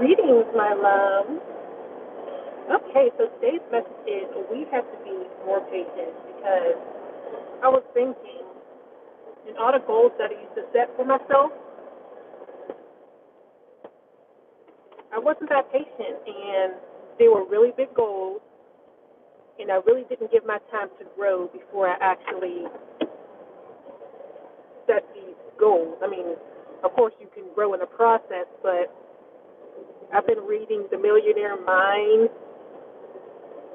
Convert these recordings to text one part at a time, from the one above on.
Greetings, my love. Okay, so today's message is we have to be more patient because I was thinking in all the goals that I used to set for myself, I wasn't that patient and they were really big goals and I really didn't give my time to grow before I actually set these goals. I mean, of course you can grow in the process, but I've been reading The Millionaire Mind,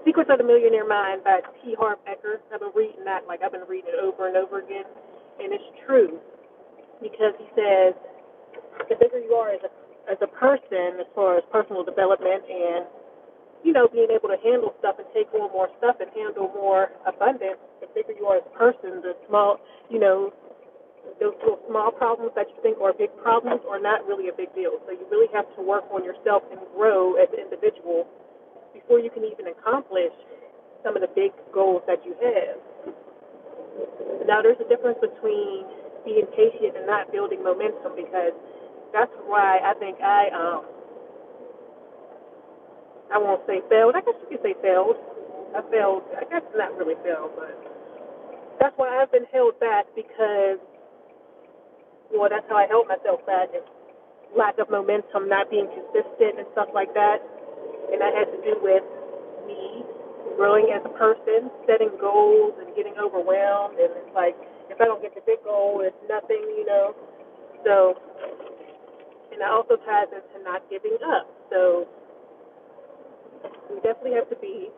Secrets of the Millionaire Mind by T. Harv Eker. I've been reading that, like I've been reading it over and over again, and it's true because he says the bigger you are as a person, as far as personal development and being able to handle stuff and take on more stuff and handle more abundance, the bigger you are as a person, the small, those little small problems that you think are big problems are not really a big deal. So you really have to work on yourself and grow as an individual before you can even accomplish some of the big goals that you have. Now, there's a difference between being patient and not building momentum because that's why I think I won't say failed. I guess you could say failed. I failed. I guess not really failed, but that's why I've been held back because, that's how I held myself back is lack of momentum, not being consistent and stuff like that. And that had to do with me growing as a person, setting goals and getting overwhelmed. And it's like, if I don't get the big goal, it's nothing. So, and that also ties into not giving up. So we definitely have to be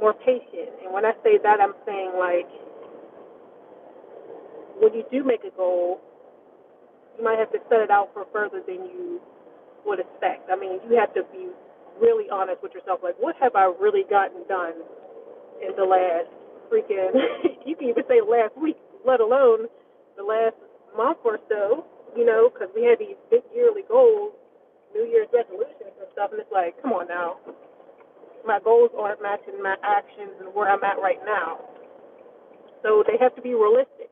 more patient. And when I say that, I'm saying like when you do make a goal, you might have to set it out for further than you would expect. I mean, you have to be really honest with yourself. Like, what have I really gotten done in the last freaking, you can even say last week, let alone the last month or so, because we had these big yearly goals, New Year's resolutions and stuff, and it's like, come on now. My goals aren't matching my actions and where I'm at right now. So they have to be realistic.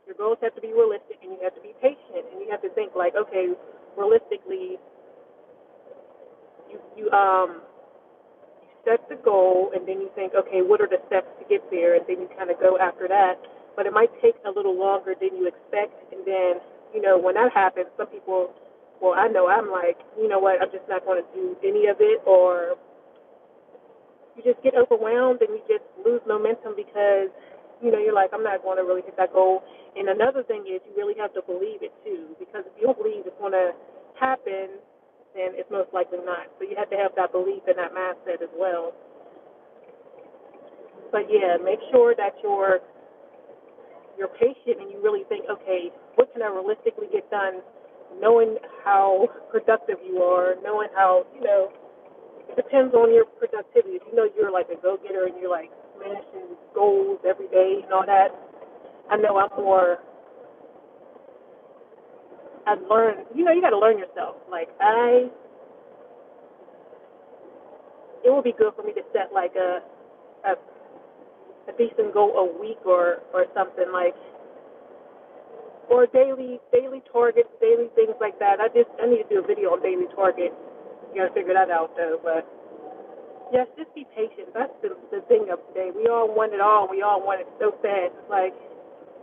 Your goals have to be realistic, and you have to be patient, and you have to think like, okay, realistically, you set the goal, and then you think, okay, what are the steps to get there, and then you kind of go after that. But it might take a little longer than you expect, and then, when that happens, some people, well, I know I'm like, you know what, I'm just not going to do any of it, or you just get overwhelmed and you just lose momentum because, you're like, I'm not going to really hit that goal. And another thing is you really have to believe it too, because if you don't believe it's going to happen, then it's most likely not. So you have to have that belief and that mindset as well. But yeah, make sure that you're patient and you really think, okay, what can I realistically get done, knowing how productive you are, knowing how, it depends on your productivity. If you're like a go-getter and you're like smashing goals every day and all that, I know I'm more, I've learned, you got to learn yourself. Like it would be good for me to set like a, a decent goal a week or something like, or daily targets, daily things like that. I need to do a video on daily targets. You got to figure that out though, but yes, just be patient. That's the thing of today. We all want it all. We all want it so bad. It's like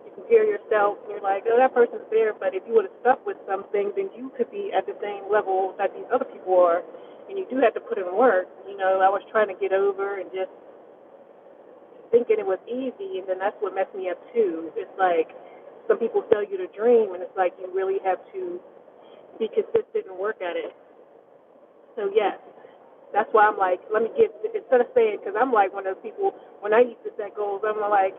you compare yourself and you're like, oh, that person's there, but if you would have stuck with something, then you could be at the same level that these other people are. And you do have to put in work. I was trying to get over and just thinking it was easy, and then that's what messed me up too. It's like some people tell you to dream, and it's like you really have to be consistent and work at it. So yes, that's why I'm like, let me get, instead of saying, because I'm like one of those people, when I used to set goals, I'm like,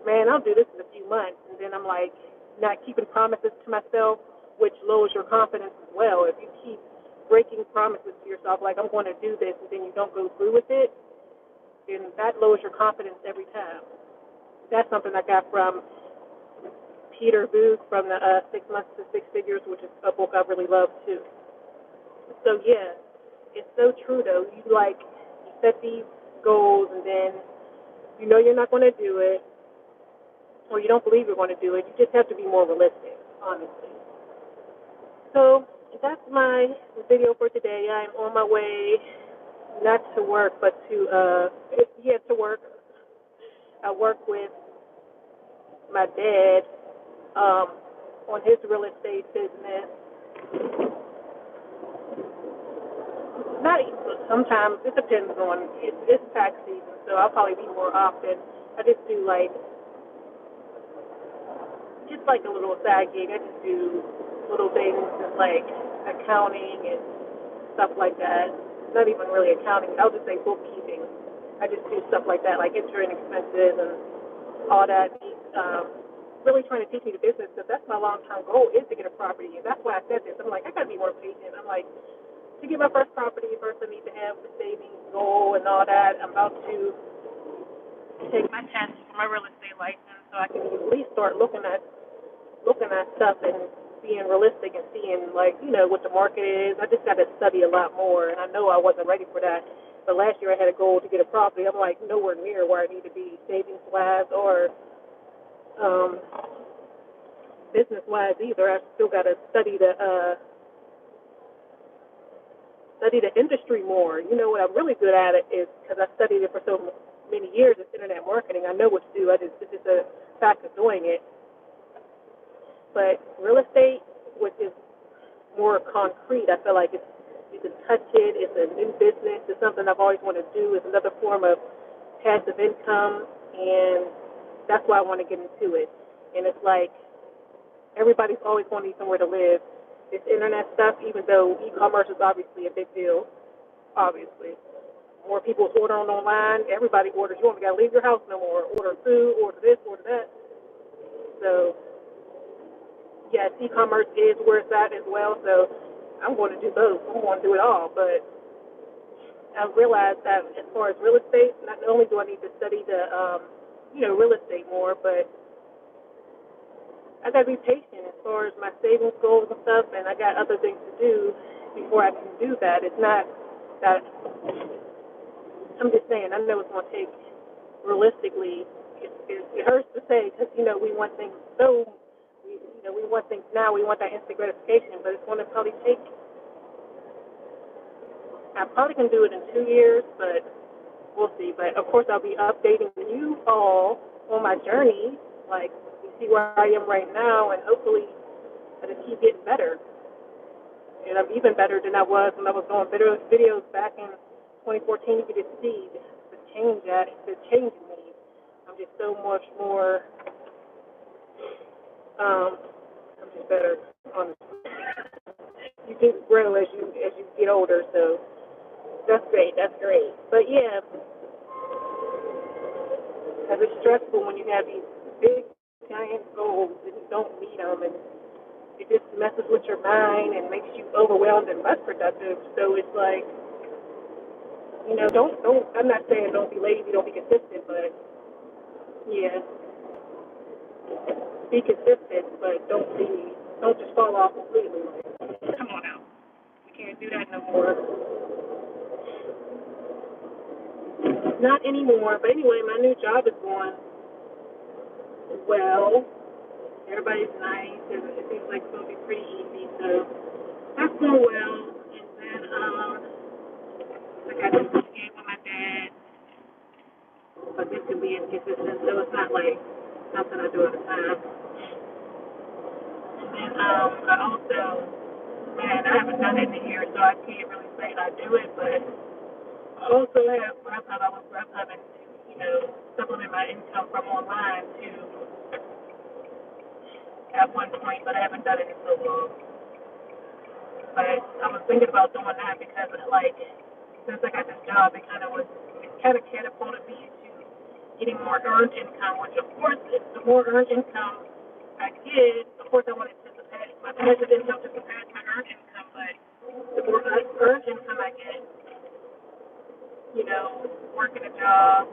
man, I'll do this in a few months. And then I'm like, not keeping promises to myself, which lowers your confidence as well. If you keep breaking promises to yourself, like I'm going to do this, and then you don't go through with it, then that lowers your confidence every time. That's something I got from Peter Booth from the 6 Months to Six Figures, which is a book I really love too. So yeah, it's so true though. You set these goals and then you're not going to do it, or you don't believe you're going to do it. You just have to be more realistic, honestly. So that's my video for today. I'm on my way, not to work, but to work. I work with my dad on his real estate business. Not even, sometimes it depends on it's tax season, so I'll probably be more often. I just do like just like a little side gig. I just do little things just like accounting and stuff like that. Not even really accounting. I'll just say bookkeeping. I just do stuff like that, like entering expenses and all that. Really trying to teach me the business because that's my long-term goal is to get a property, and that's why I said this. I'm like, I gotta be more patient. I'm like, to get my first property, first I need to have the savings goal and all that. I'm about to take my test for my real estate license so I can at least start looking at stuff and being realistic and seeing like, what the market is. I just gotta study a lot more, and I know I wasn't ready for that. But last year I had a goal to get a property. I'm like nowhere near where I need to be savings wise or um business wise either. I still gotta study the industry more. What I'm really good at it is because I studied it for so many years. It's internet marketing. I know what to do. It's just a fact of doing it. But real estate, which is more concrete, I feel like you can touch it. It's a new business. It's something I've always wanted to do. It's another form of passive income, and that's why I want to get into it. And it's like everybody's always going to need somewhere to live. This internet stuff, even though e-commerce is obviously a big deal, obviously. More people ordering online. Everybody orders. You don't got to leave your house no more. Order food, order this, order that. So, yes, e-commerce is where it's at as well. So I'm going to do both. I'm going to do it all. But I realized that as far as real estate, not only do I need to study real estate more, but I got to be patient as far as my savings goals and stuff, and I got other things to do before I can do that. It's not that I'm just saying. I know it's going to take realistically. It hurts to say because we want things we want things now. We want that instant gratification, but it's going to probably take. I probably can do it in 2 years, but we'll see. But of course, I'll be updating you all on my journey, like you see where I am right now, and hopefully I just keep getting better. And I'm even better than I was when I was doing videos back in 2014. You could just see the change in me. I'm just so much more. I'm just better. Honestly, you just grow as you get older, so that's great. That's great. But yeah, because it's stressful when you have these big giant goals and you don't meet them, and it just messes with your mind and makes you overwhelmed and less productive. So it's like, don't. I'm not saying don't be lazy, don't be consistent, but yeah, be consistent, but don't just fall off completely. Like, come on now, you can't do that no more. Not anymore. But anyway, my new job is going well. Everybody's nice, and it seems like it's gonna be pretty easy. So that's going well. And then I got this game with my dad, but this can be inconsistent, so it's not like something I do all the time. And then I also, man, I haven't done it in a year, so I can't really say I do it, but I also have GrubHub. I was GrubHubbing to, supplement my income from online too at one point, but I haven't done it in so long. But I was thinking about doing that because, like, since I got this job, it kind of catapulted me into getting more earned income, which, of course, the more earned income I get, of course, I wanted to surpass my passive income to surpass my earned income, but the more earned income I get, working a job,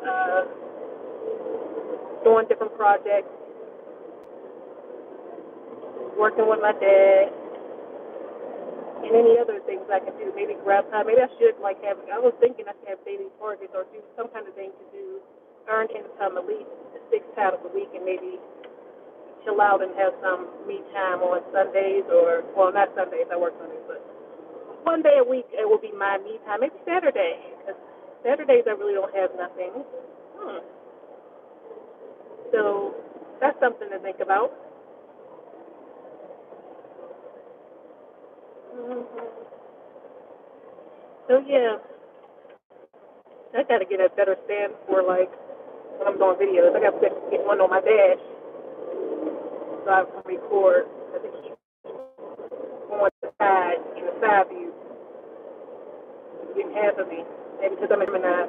doing different projects, working with my dad, and any other things I can do. Maybe grab time. Maybe I should I was thinking I should have daily targets or do some kind of thing to do earn income at least 6 times a week and maybe chill out and have some me time on Sundays, or well, not Sundays. I work Sundays, but one day a week it will be my me time. Maybe Saturday, because Saturdays I really don't have nothing. Hmm. So that's something to think about. Hmm. So yeah, I got to get a better stand for like when I'm doing videos. I got to get one on my dash so I can record. I think keep on the side view, getting half of me. Maybe because I'm in Gemini,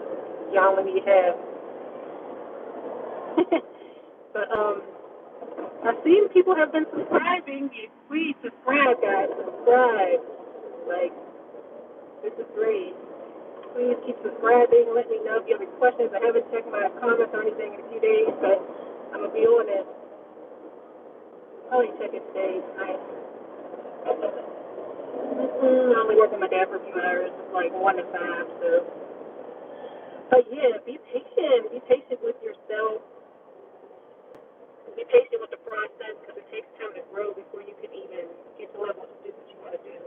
you only need half. But I've seen people have been subscribing. Please subscribe, guys. Subscribe. Like, this is great. Please keep subscribing. Let me know if you have any questions. I haven't checked my comments or anything in a few days, but I'm gonna be on it. Probably check it today, tonight. I only work with my dad for a few hours, like 1 to 5. So, but yeah, be patient. Be patient with yourself. Be patient with the process because it takes time to grow before you can even get to levels to do what you want to do.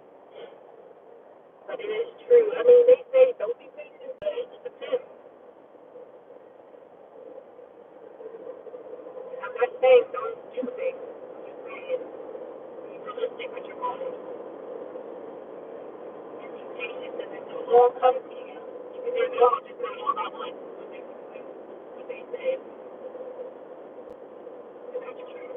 But it is true. I mean, they say don't be patient, but it just depends. I'm not saying don't do things. I'm just saying be realistic with your goals and be patient because it will all come to you. You can have it all, just not all at once. What they say. And that's true.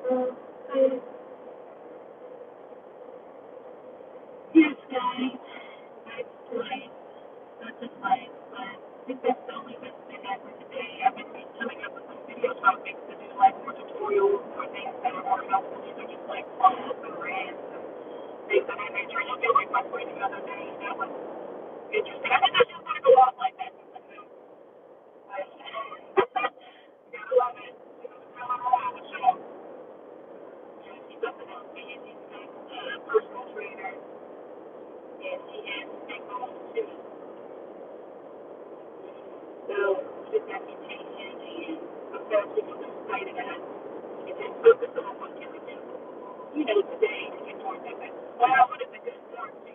Um, yes, guys. That's right. Not just life, but I think that's the only best thing I for today. I've been coming up with some video topics to do, like more tutorials, more things that are more helpful. These are just like quotes and rants and things of that nature. I just feel like my friend the other day that was interesting. I think I just want to go off like that. Like, gotta love it. You know, tell her all the show. She's something else. She's a personal trainer, and she has big goals too. So just have to be patient and sometimes we get excited at and then focus on what can we do, today to get towards that. Wow, what is a good start to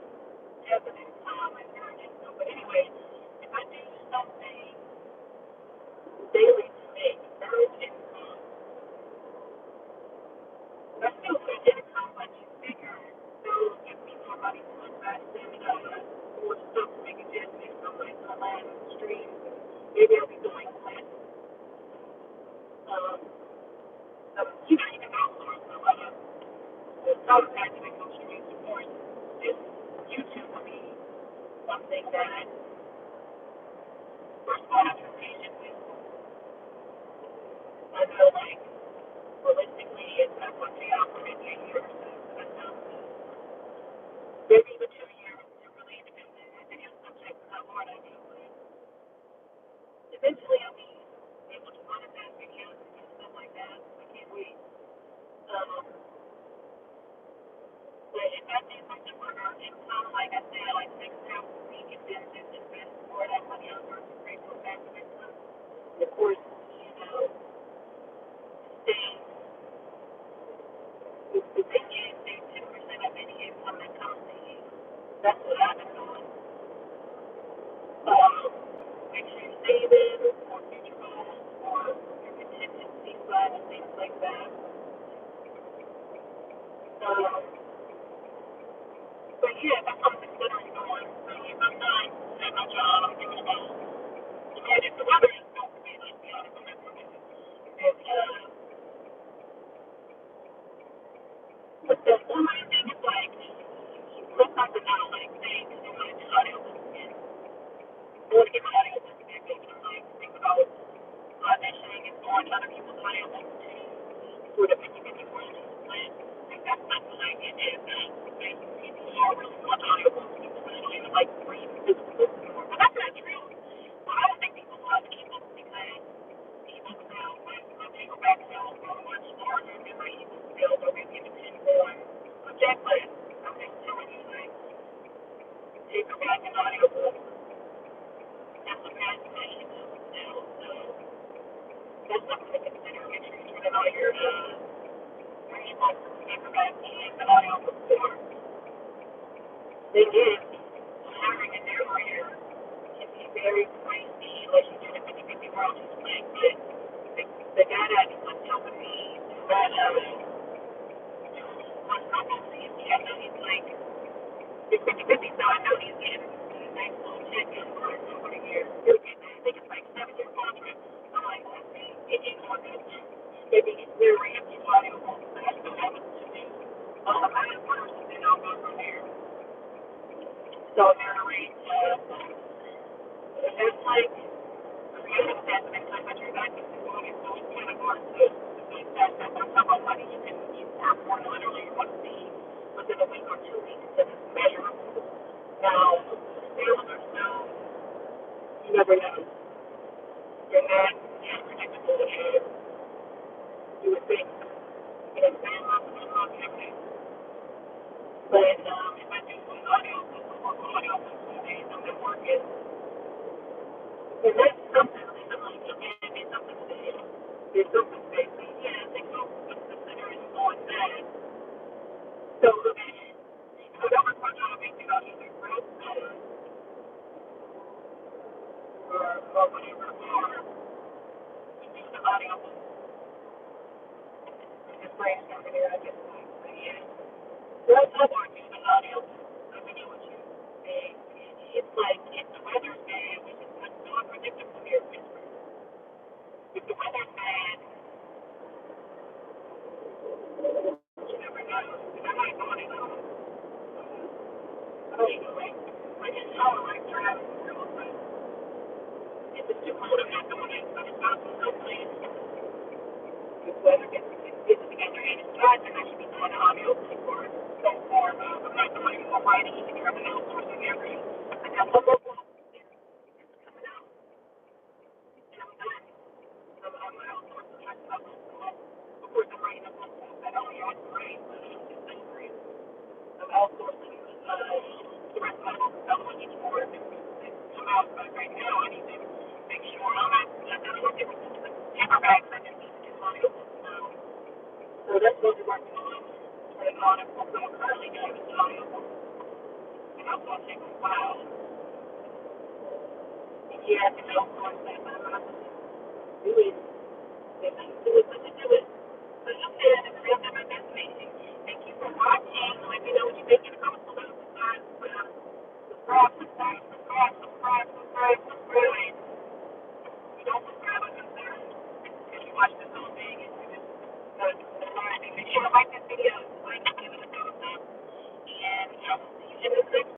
definite time and energy. So, but anyway, if I do something daily to make earn income, I still put income much bigger. So give me more money to invest in more stuff to make adjustments. I'm like online streams. Maybe I'll be doing less. Um, even outsource some other some academic streams. Of course, this YouTube will be something that first of all I have to be patient with. I know like realistically it's not going to pay out for maybe a year or so. Maybe even 2 years. It really depends. I think it's subject to how hard I do. But eventually I'll be able to monetize videos and do stuff like that. I can't wait. Um, but if I do something for her income, like I said, like 6 times a week, and then just invest more of that money on her to create more passive income. Of course, stay, the thing is, stay 10% of any income that comes to you. That's what I've been doing. Make sure you save it for future goals or your contingency fund and things like that. But yeah, that's what I'm considering doing. So if I'm not at my job, I'm thinking about, and if the weather is going to be, let's be honest, I'm not doing it. And, but the only thing is like, sometimes I'm not like saying, because I'm going to do audiobooks again. I want to get my audiobooks again, but I'm like, think about auditioning and going to other people's audiobooks too, for the 50/50 portion. Like that's not the idea is that people really want audiobooks, people really even like read physical books anymore. But that's not true. So I don't think people love ebooks because ebooks now, my paperback sales are much larger than my ebook sales, or maybe it depends on subject, but I'm just telling you, like, They did. Sharing in their career can be very crazy, unless you do the 50-50 world, just like this. The guy that was helping me that was obviously, I know he's like, it's 50-50, so I know he's getting a nice little check for the year. I think it's like 7-year contract. I'm like, it ain't more than maybe they're empty body of homes, but I still have it to do. I have person, and I'll go from there. So they're arranged, it's like, creative assessment, like what you're not doing is so kind of hard to assess that there's some money you work for literally you want to see within a week or 2 weeks to measure. Now, sales are still, you never know. You're not as predictable as you would think. You know, same longevity. But if I do some audio, audio for 2 days, I'm going to work it. And that's something, there's something to do. There's something to say, yeah, I think I'll consider it on that. So, that was one of the things about either growth or whatever, or use the audio, just brainstorming it, I just like, yeah. That's how I use the audio. Let me know what you say. It's like, if the weather's bad, which is unpredictable here in Pittsburgh, if the weather's bad, you never know. And I might go in I don't even like it's all like driving real quick. If it's too cold, I'm not doing it. But it's not so clean. If weather gets together and it's dry, then I should be doing audio for so far. I'm not doing more writing. You can try to outsourcing everything. I got one more book coming out, and I'm done. I'm outsourcing. Of course, I'm writing a book that only I can write, but it's not great. I'm outsourcing the rest of my book. I'm looking for it to come out, but right now I need to make sure I'm not looking for the paperbacks. I just need to do audio books now. So that's what we're working on. And on a book that I'm currently doing is audio book. And I'm going to take a while. Yeah, I can outsource that, but I'm not going to do it.